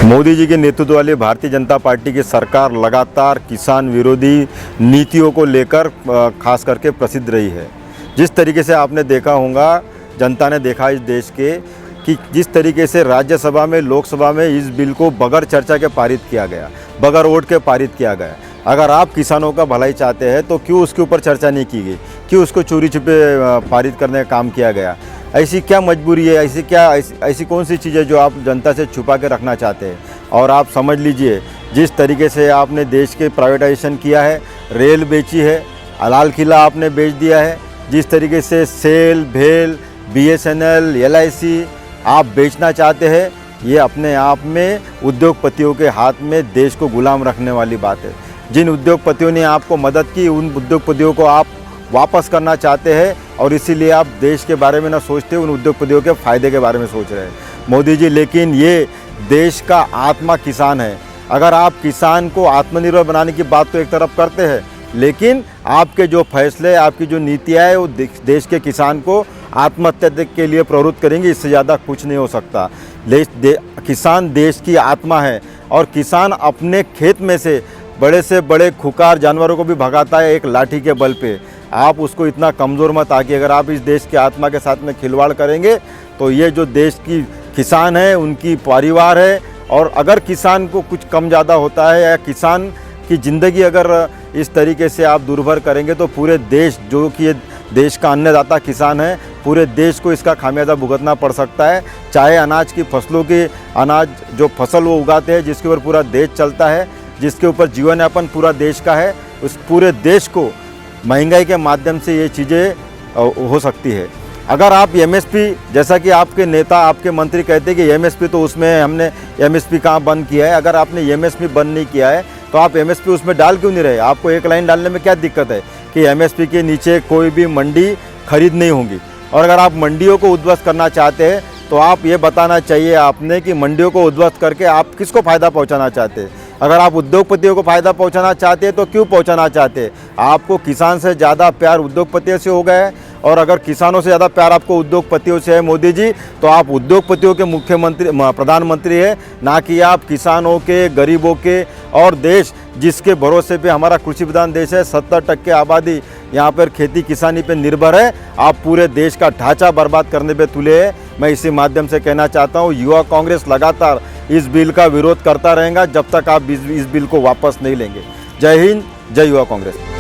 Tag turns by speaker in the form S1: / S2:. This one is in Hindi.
S1: मोदी जी के नेतृत्व वाली भारतीय जनता पार्टी की सरकार लगातार किसान विरोधी नीतियों को लेकर खास करके प्रसिद्ध रही है। जिस तरीके से आपने देखा होगा, जनता ने देखा इस देश के कि जिस तरीके से राज्यसभा में, लोकसभा में इस बिल को बगैर चर्चा के पारित किया गया, बगैर वोट के पारित किया गया। अगर आप किसानों का भलाई चाहते हैं तो क्यों उसके ऊपर चर्चा नहीं की गई, क्यों उसको चोरी छुपे पारित करने का काम किया गया? ऐसी क्या मजबूरी है, ऐसी कौन सी चीज़ है जो आप जनता से छुपा के रखना चाहते हैं? और आप समझ लीजिए, जिस तरीके से आपने देश के प्राइवेटाइजेशन किया है, रेल बेची है, लाल किला आपने बेच दिया है, जिस तरीके से सेल, भेल, BSNL, LIC आप बेचना चाहते हैं, ये अपने आप में उद्योगपतियों के हाथ में देश को गुलाम रखने वाली बात है। जिन उद्योगपतियों ने आपको मदद की, उन उद्योगपतियों को आप वापस करना चाहते हैं और इसीलिए आप देश के बारे में ना सोचते, उन उद्योगपतियों के फ़ायदे के बारे में सोच रहे हैं मोदी जी। लेकिन ये देश का आत्मा किसान है। अगर आप किसान को आत्मनिर्भर बनाने की बात तो एक तरफ करते हैं, लेकिन आपके जो फैसले, आपकी जो नीतियाँ है वो देश के किसान को आत्महत्या के लिए प्रवृत्त करेंगे। इससे ज़्यादा कुछ नहीं हो सकता। किसान देश की आत्मा है और किसान अपने खेत में से बड़े खुकार जानवरों को भी भगाता है एक लाठी के बल पे। आप उसको इतना कमज़ोर मत आके, अगर आप इस देश की आत्मा के साथ में खिलवाड़ करेंगे तो ये जो देश की किसान है, उनकी परिवार है, और अगर किसान को कुछ कम ज़्यादा होता है या किसान की ज़िंदगी अगर इस तरीके से आप दुर्भर करेंगे तो पूरे देश, जो कि ये देश का अन्नदाता किसान है, पूरे देश को इसका खामियाजा भुगतना पड़ सकता है। चाहे अनाज की फसलों की, अनाज जो फसल वो उगाते हैं, जिसके ऊपर पूरा देश चलता है, जिसके ऊपर जीवन यापन पूरा देश का है, उस पूरे देश को महंगाई के माध्यम से ये चीज़ें हो सकती है। अगर आप MSP, जैसा कि आपके नेता, आपके मंत्री कहते हैं कि MSP तो उसमें हमने MSP कहाँ बंद किया है, अगर आपने MSP बंद नहीं किया है तो आप MSP उसमें डाल क्यों नहीं रहे? आपको एक लाइन डालने में क्या दिक्कत है कि MSP के नीचे कोई भी मंडी खरीद नहीं होगी? और अगर आप मंडियों को उद्ध्वस्त करना चाहते हैं तो आप ये बताना चाहिए आपने कि मंडियों को उद्ध्वस्त करके आप किसको फ़ायदा पहुँचाना चाहते हैं। अगर आप उद्योगपतियों को फ़ायदा पहुंचाना चाहते हैं तो क्यों पहुंचाना चाहते हैं? आपको किसान से ज़्यादा प्यार उद्योगपतियों से हो गया है, और अगर किसानों से ज़्यादा प्यार आपको उद्योगपतियों से है मोदी जी, तो आप उद्योगपतियों के प्रधानमंत्री है, ना कि आप किसानों के, गरीबों के। और देश जिसके भरोसे पे हमारा कृषि प्रधान देश है, 70% आबादी यहाँ पर खेती किसानी पे निर्भर है, आप पूरे देश का ढांचा बर्बाद करने पे तुले हैं। मैं इसी माध्यम से कहना चाहता हूँ, युवा कांग्रेस लगातार इस बिल का विरोध करता रहेगा जब तक आप इस बिल को वापस नहीं लेंगे। जय हिंद, जय युवा कांग्रेस।